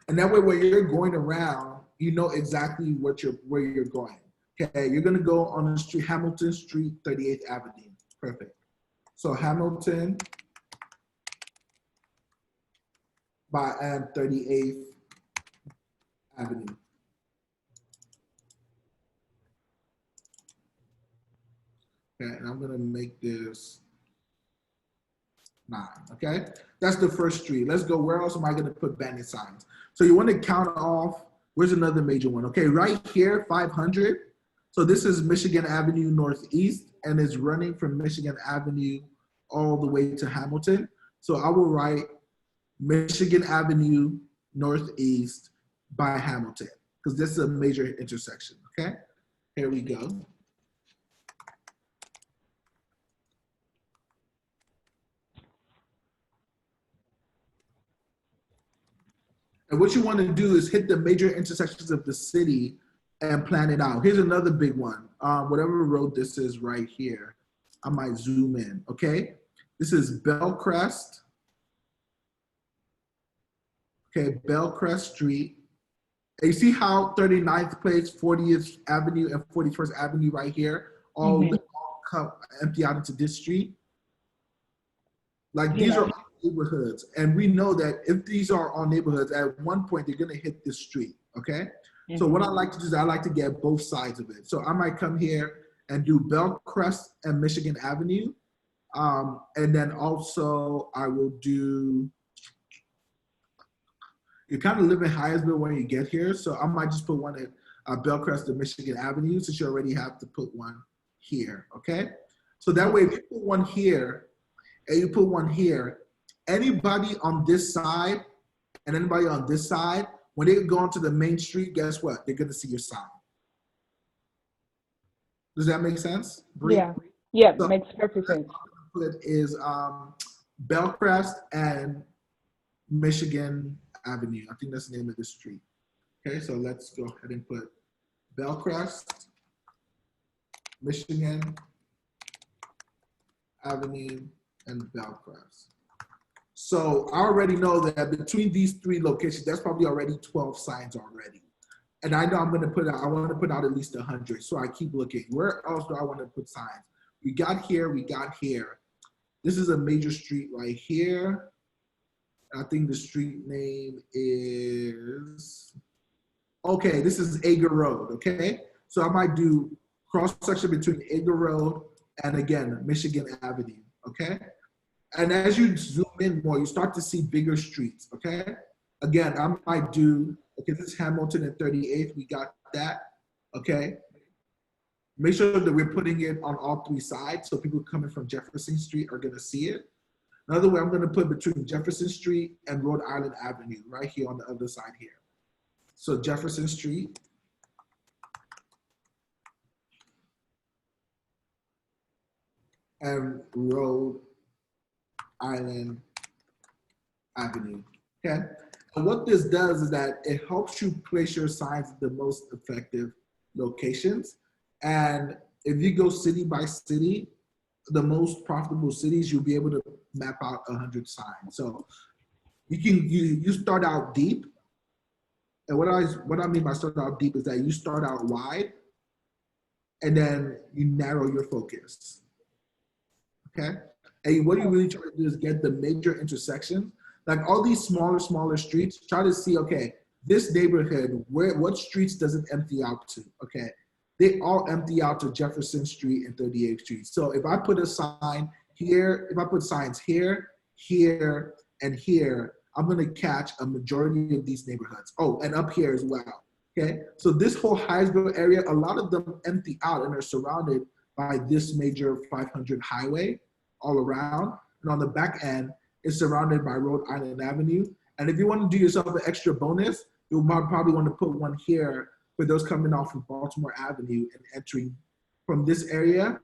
[SPEAKER 1] And that way when you're going around, you know exactly where you're going. Okay, you're going to go on the street, Hamilton Street, 38th Avenue. Perfect. So Hamilton and 38th Avenue. Okay, and I'm gonna make this 9, okay? That's the first street. Let's go, where else am I gonna put bandit signs? So you wanna count off, where's another major one? Okay, right here, 500. So this is Michigan Avenue Northeast, and it's running from Michigan Avenue all the way to Hamilton. So I will write Michigan Avenue Northeast by Hamilton, because this is a major intersection, okay? Here we go. And what you want to do is hit the major intersections of the city and plan it out. Here's another big one. Whatever road this is right here, I might zoom in, okay? This is Bellcrest. Okay, Bellcrest Street. And you see how 39th Place, 40th Avenue, and 41st Avenue right here all come empty out into this street? Like these are neighborhoods, and we know that if these are all neighborhoods, at one point they're gonna hit this street, okay? So what I like to do is I like to get both sides of it. So I might come here and do Bellcrest and Michigan Avenue, and then also I will do, you kind of live in Hyattsville when you get here, so I might just put one at Bellcrest and Michigan Avenue since you already have to put one here, okay? So that way if you put one here, and you put one here, anybody on this side and anybody on this side, when they go onto the main street, guess what? They're gonna see your sign. Does that make sense? Bree?
[SPEAKER 3] Yeah,
[SPEAKER 1] So
[SPEAKER 3] makes perfect sense.
[SPEAKER 1] Put is Bellcrest and Michigan Avenue. I think that's the name of the street. Okay, so let's go ahead and put Bellcrest, Michigan Avenue, and Bellcrest. So I already know that between these 3 locations, that's probably already 12 signs already. And I know I'm gonna put out, I wanna put out at least 100. So I keep looking, where else do I wanna put signs? We got here, we got here. This is a major street right here. I think the street name is, okay, this is Ager Road, okay? So I might do cross section between Ager Road and again, Michigan Avenue, okay? And as you zoom in more, you start to see bigger streets, okay? Again, I might do, okay, this is Hamilton and 38th, we got that, okay? Make sure that we're putting it on all 3 sides so people coming from Jefferson Street are gonna see it. Another way I'm gonna put between Jefferson Street and Rhode Island Avenue, right here on the other side here. So Jefferson Street. And Rhode Island Avenue, okay? And what this does is that it helps you place your signs at the most effective locations. And if you go city by city, the most profitable cities, you'll be able to map out 100 signs. So you start out deep. And what I mean by start out deep is that you start out wide and then you narrow your focus, okay? And what you really try to do is get the major intersections Like all these smaller streets, try to see, okay, this neighborhood, what streets does it empty out to? Okay, they all empty out to Jefferson Street and 38th Street. So if I put a sign here, if I put signs here, here, and here, I'm gonna catch a majority of these neighborhoods. Oh, and up here as well. Okay, so this whole Hyattsville area, a lot of them empty out and are surrounded by this major 500 highway all around. And on the back end, it's surrounded by Rhode Island Avenue. And if you want to do yourself an extra bonus, you'll probably want to put one here for those coming off from Baltimore Avenue and entering from this area.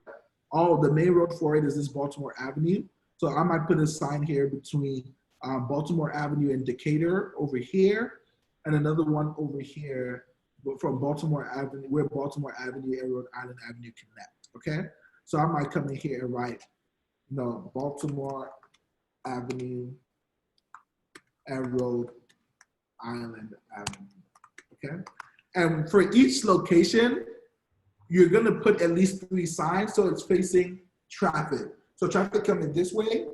[SPEAKER 1] All the main road for it is this Baltimore Avenue. So I might put a sign here between Baltimore Avenue and Decatur over here, and another one over here from Baltimore Avenue, where Baltimore Avenue and Rhode Island Avenue connect, okay? So I might come in here and write, Baltimore Avenue and Rhode Island Avenue, okay? And for each location, you're gonna put at least 3 signs so it's facing traffic. So traffic coming this way,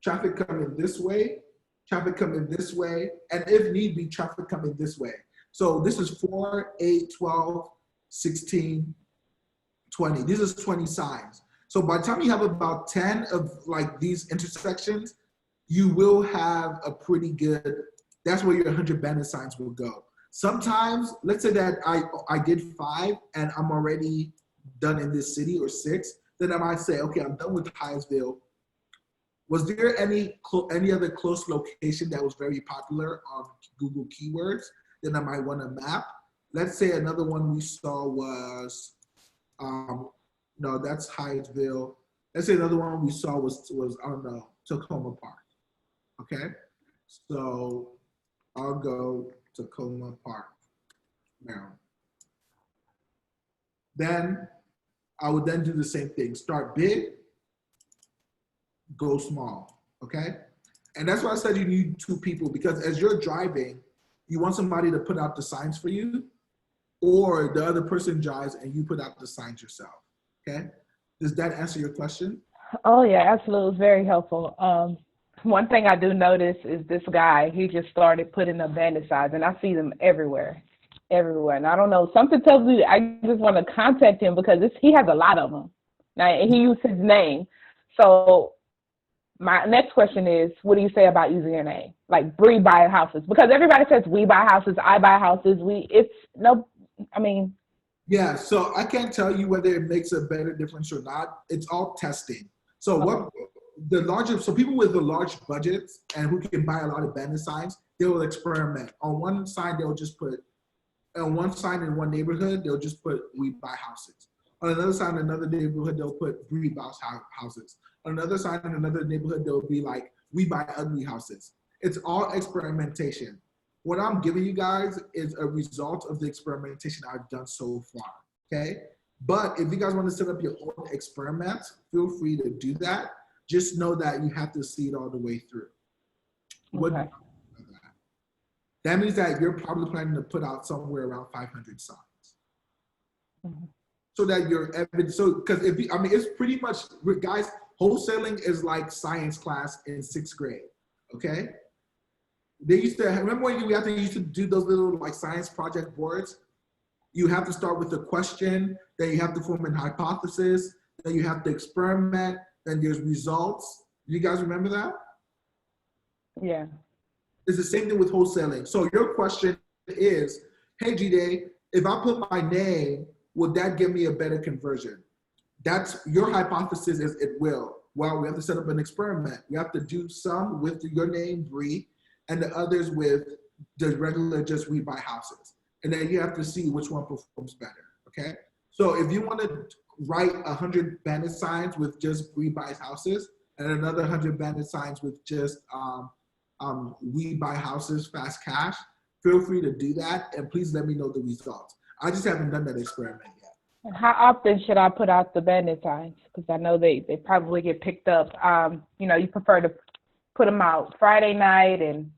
[SPEAKER 1] traffic coming this way, traffic coming this way, and if need be, traffic coming this way. So this is 4, 8, 12, 16, 20. These are 20 signs. So by the time you have about 10 of like these intersections, you will have a pretty good, that's where your 100 bandit signs will go. Sometimes, let's say that I did 5 and I'm already done in this city, or 6, then I might say, okay, I'm done with Hyattsville. Was there any other close location that was very popular on Google keywords? Then I might want to map. Let's say another one we saw was, no, that's Hyattsville. Let's say another one we saw was I don't know, Tacoma Park. Okay, so I'll go Tacoma Park, Maryland. Then I would then do the same thing. Start big, go small, okay? And that's why I said you need 2 people, because as you're driving, you want somebody to put out the signs for you, or the other person drives and you put out the signs yourself, okay? Does that answer your question?
[SPEAKER 3] Oh yeah, absolutely. It's very helpful. One thing I do notice is this guy, he just started putting up bandit signs, and I see them everywhere. And I don't know, something tells me that I just want to contact him because he has a lot of them. Now, he used his name. So my next question is, what do you say about using your name? Like Bree buy houses, because everybody says we buy houses, I buy houses.
[SPEAKER 1] Yeah, so I can't tell you whether it makes a better difference or not. It's all testing. So people with the large budgets and who can buy a lot of bandit signs, they will experiment. On one side, they'll just put, on one sign in one neighborhood, they'll just put we buy houses. On another side in another neighborhood, they'll put we buy houses. On another side in another neighborhood, they'll be like we buy ugly houses. It's all experimentation. What I'm giving you guys is a result of the experimentation I've done so far, okay? But if you guys want to set up your own experiments, feel free to do that. Just know that you have to see it all the way through.
[SPEAKER 3] Okay.
[SPEAKER 1] That means that you're probably planning to put out somewhere around 500 signs. Mm-hmm. So that you're evidence, because it's pretty much, guys, wholesaling is like science class in 6th grade, okay? They used to, remember when we used to do those little like science project boards? You have to start with a question, then you have to form an hypothesis, then you have to experiment, then there's results. You guys remember that?
[SPEAKER 3] Yeah.
[SPEAKER 1] It's the same thing with wholesaling. So your question is, hey, G-Day, if I put my name, would that give me a better conversion? That's your hypothesis is it will. Well, we have to set up an experiment. We have to do some with your name, Bree, and the others with the regular just we buy houses. And then you have to see which one performs better, okay? So if you want to write 100 bandit signs with just we buy houses and another 100 bandit signs with just we buy houses, fast cash, feel free to do that. And please let me know the results. I just haven't done that experiment yet.
[SPEAKER 3] How often should I put out the bandit signs? Because I know they probably get picked up. You prefer to put them out Friday night, and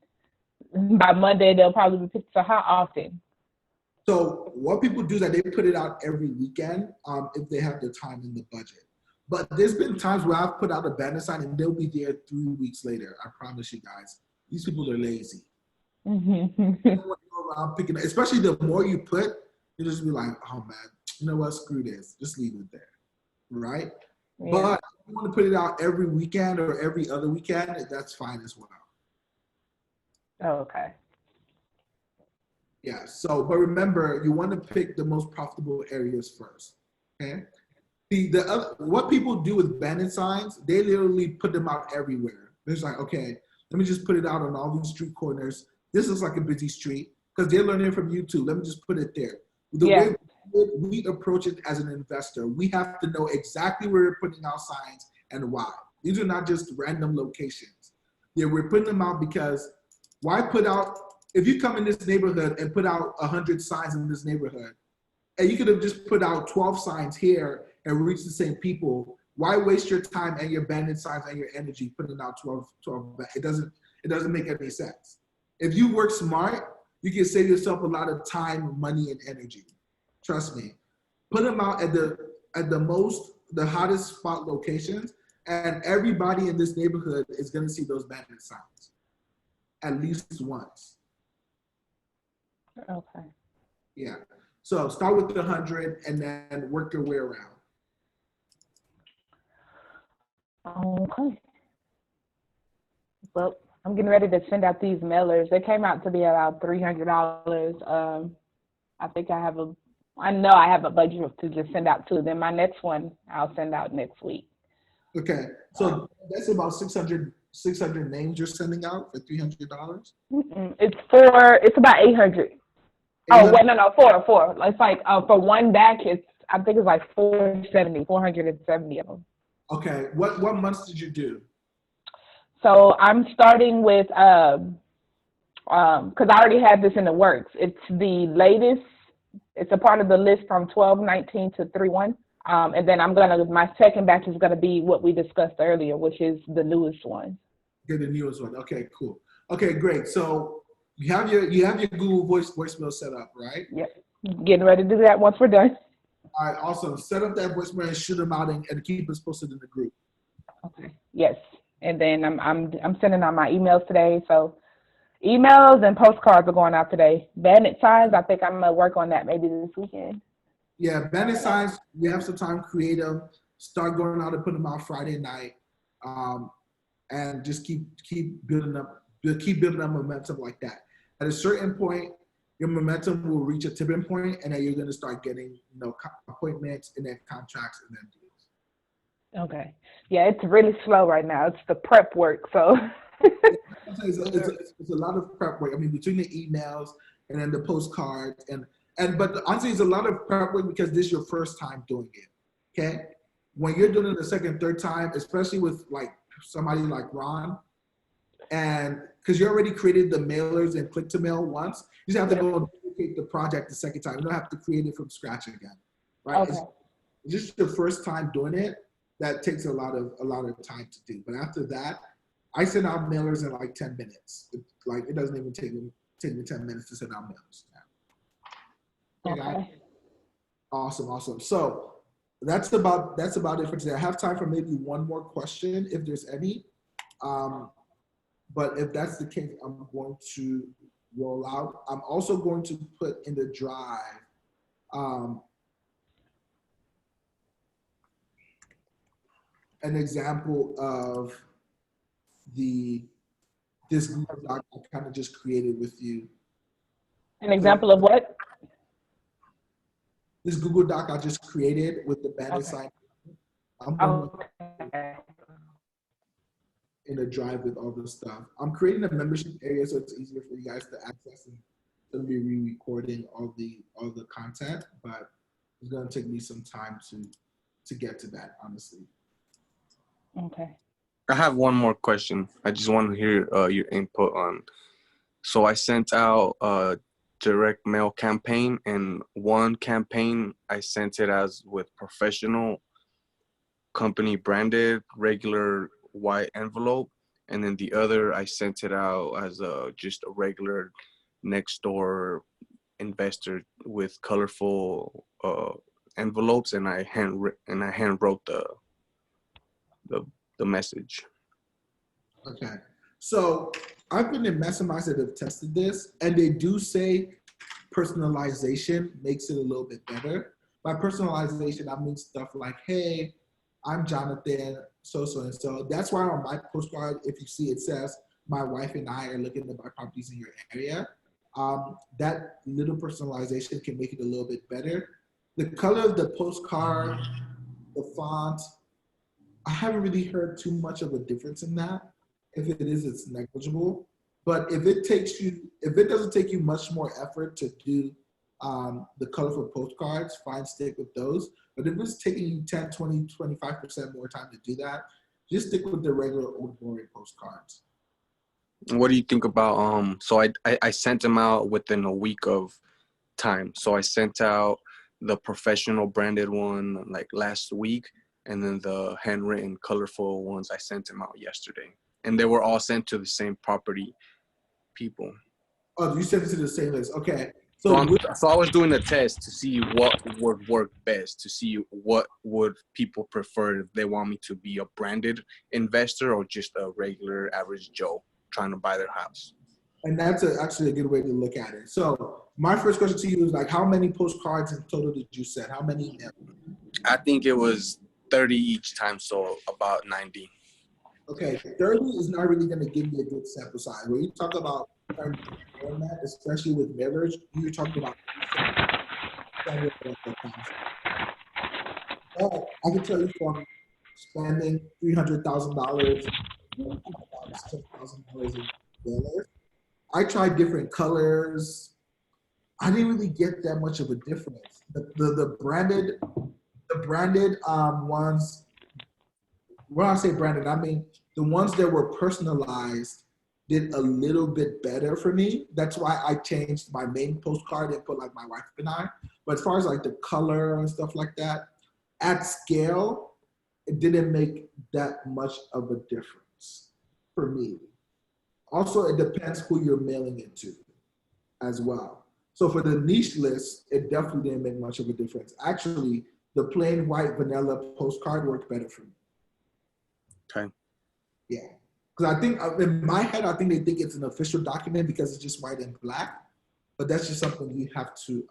[SPEAKER 3] by Monday they'll probably be picked. So how often?
[SPEAKER 1] So what people do is that they put it out every weekend if they have the time and the budget. But there's been times where I've put out a bandit sign and they'll be there 3 weeks later. I promise you guys. These people are lazy.
[SPEAKER 3] Mm-hmm.
[SPEAKER 1] They don't want to go around picking, especially the more you put, you just be like, oh man, you know what? Screw this. Just leave it there, right?
[SPEAKER 3] Yeah.
[SPEAKER 1] But if you want to put it out every weekend or every other weekend, that's fine as well.
[SPEAKER 3] Okay.
[SPEAKER 1] Yeah. So, but remember, you want to pick the most profitable areas first. Okay. The other, what people do with bandit signs, they literally put them out everywhere. It's like, okay, let me just put it out on all these street corners. This is like a busy street because they're learning from YouTube. Let me just put it there. The
[SPEAKER 3] Yeah.
[SPEAKER 1] way we approach it as an investor, we have to know exactly where we're putting our signs and why. These are not just random locations. Yeah, we're putting them out because why put out, if you come in this neighborhood and put out 100 signs in this neighborhood, and you could have just put out 12 signs here and reach the same people. Why waste your time and your bandit signs and your energy putting out 12? It doesn't make any sense. If you work smart, you can save yourself a lot of time, money, and energy. Trust me. Put them out at the hottest spot locations, and everybody in this neighborhood is gonna see those bandit signs at least once.
[SPEAKER 3] Okay.
[SPEAKER 1] Yeah. So start with the 100 and then work your way around.
[SPEAKER 3] Okay. Well, I'm getting ready to send out these mailers. They came out to be about $300. I know I have a budget to just send out two. Then my next one I'll send out next week.
[SPEAKER 1] Okay. So that's about 600 names you're sending out for $300?
[SPEAKER 3] It's about 800. Oh, wait, no, four. It's like for one batch, I think it's like 470 of them.
[SPEAKER 1] Okay. What months did you do?
[SPEAKER 3] So I'm starting with because I already had this in the works. It's the latest. It's a part of the list from 12/19 to 3/1. And then my second batch is gonna be what we discussed earlier, which is the newest one.
[SPEAKER 1] Okay, the newest one. Okay, cool. Okay, great. So you have your Google voicemail set up, right?
[SPEAKER 3] Yep. Getting ready to do that once we're done.
[SPEAKER 1] All right, awesome. Set up that voicemail and shoot them out and keep us posted in the group.
[SPEAKER 3] Okay. Yes. And then I'm sending out my emails today. So emails and postcards are going out today. Bandit signs, I think I'm gonna work on that maybe this weekend.
[SPEAKER 1] Yeah, bandit signs. You have some time, create them. Start going out and put them out Friday night, and just keep building up momentum like that. At a certain point, your momentum will reach a tipping point, and then you're gonna start getting appointments and then contracts and then deals.
[SPEAKER 3] Okay. Yeah, it's really slow right now. It's the prep work. So
[SPEAKER 1] it's a lot of prep work. I mean, between the emails and then the postcards but honestly, it's a lot of prep work because this is your first time doing it. Okay. When you're doing it the second, third time, especially with like somebody like Ron, and because you already created the mailers and click to mail once, you just have to go and duplicate the project the second time. You don't have to create it from scratch again. Right?
[SPEAKER 3] Okay.
[SPEAKER 1] It's just your first time doing it. That takes a lot of time to do. But after that, I send out mailers in like 10 minutes. It doesn't even take me 10 minutes to send out mailers now.
[SPEAKER 3] Okay.
[SPEAKER 1] Awesome. So that's about it for today. I have time for maybe one more question if there's any. But if that's the case, I'm going to roll out. I'm also going to put in the drive an example of this Google Doc I kind of just created with you.
[SPEAKER 3] An example of what?
[SPEAKER 1] This Google Doc I just created with the bandit sign. I'm going in a drive with all this stuff. I'm creating a membership area so it's easier for you guys to access, and it's going to be re-recording all the content, but it's going to take me some time to get to that, honestly.
[SPEAKER 3] Okay.
[SPEAKER 2] I have one more question. I just want to hear your input on. So I sent out a direct mail campaign, and one campaign I sent it as with professional company branded regular white envelope, and then the other I sent it out as just a regular next door investor with colorful envelopes, and I hand wrote the message.
[SPEAKER 1] Okay. So I've been in masterminds that have tested this, and they do say personalization makes it a little bit better. By personalization, I mean stuff like, hey, I'm Jonathan, so and so. That's why on my postcard, if you see, it says, my wife and I are looking to buy properties in your area. That little personalization can make it a little bit better. The color of the postcard, the font, I haven't really heard too much of a difference in that. If it is, it's negligible. But if it doesn't take you much more effort to do the colorful postcards, fine, stick with those. But if it's taking you 10, 20, 25% more time to do that, just stick with the regular old boring postcards.
[SPEAKER 2] What do you think about so I sent them out within a week of time. So I sent out the professional branded one like last week, and then the handwritten colorful ones I sent them out yesterday. And they were all sent to the same property people.
[SPEAKER 1] Oh, you sent it to the same list. Okay.
[SPEAKER 2] So I was doing a test to see what would work best, to see what would people prefer if they want me to be a branded investor or just a regular average Joe trying to buy their house.
[SPEAKER 1] And that's actually a good way to look at it. So my first question to you is like, how many postcards in total did you send? How many emails?
[SPEAKER 2] I think it was 30 each time, so about 90.
[SPEAKER 1] Okay, 30 is not really going to give you a good sample size. When you talk about format, especially with mirrors, you're talking about. But I can tell you from spending $300,000, $10,000 in dollars. I tried different colors. I didn't really get that much of a difference. The branded ones. When I say branded, I mean the ones that were personalized did a little bit better for me. That's why I changed my main postcard and put like my wife and I. But as far as like the color and stuff like that, at scale, it didn't make that much of a difference for me. Also, it depends who you're mailing it to as well. So for the niche list, it definitely didn't make much of a difference. Actually, the plain white vanilla postcard worked better for me.
[SPEAKER 2] Okay.
[SPEAKER 1] Yeah. Because I think in my head, I think they think it's an official document because it's just white and black. But that's just something you have to,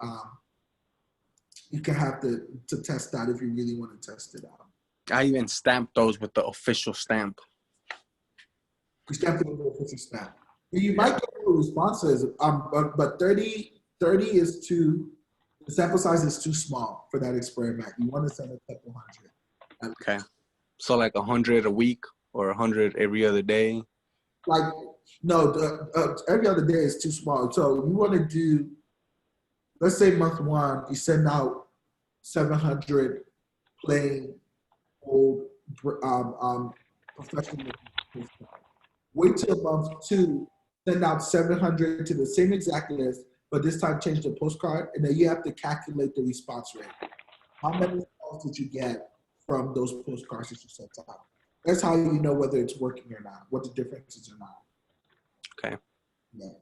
[SPEAKER 1] to test out if you really want to test it out.
[SPEAKER 2] I even stamped those with the official stamp.
[SPEAKER 1] You stamped it with the official stamp. You might get responses, but 30 is too, the sample size is too small for that experiment. You want to send a couple hundred.
[SPEAKER 2] Okay. So like 100 a week or 100 every other day?
[SPEAKER 1] Like, no, every other day is too small. So you want to do, let's say month one, you send out 700 plain old professional. Wait till month two, send out 700 to the same exact list, but this time change the postcard, and then you have to calculate the response rate. How many calls did you get from those postcards that you sent out? That's how you know whether it's working or not, what the differences are not.
[SPEAKER 2] Okay.
[SPEAKER 1] Yeah.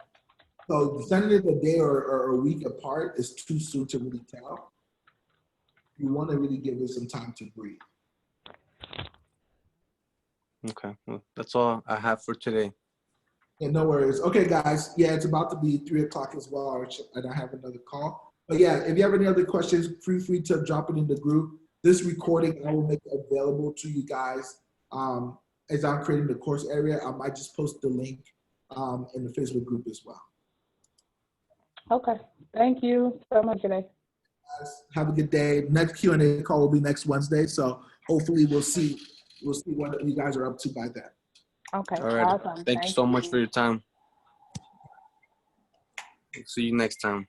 [SPEAKER 1] So sending it a day or a week apart is too soon to really tell. You want to really give it some time to breathe.
[SPEAKER 2] Okay. Well, that's all I have for today.
[SPEAKER 1] Yeah, no worries. Okay, guys. Yeah, it's about to be 3 o'clock as well, and I have another call. But yeah, if you have any other questions, feel free to drop it in the group. This recording I will make available to you guys as I'm creating the course area. I might just post the link in the Facebook group as well.
[SPEAKER 3] Okay. Thank you so much today.
[SPEAKER 1] Have a good day. Next Q&A call will be next Wednesday, so hopefully we'll see what you guys are up to by then.
[SPEAKER 3] Okay.
[SPEAKER 2] All right.
[SPEAKER 3] Awesome.
[SPEAKER 2] Thank you so much for your time. See you next time.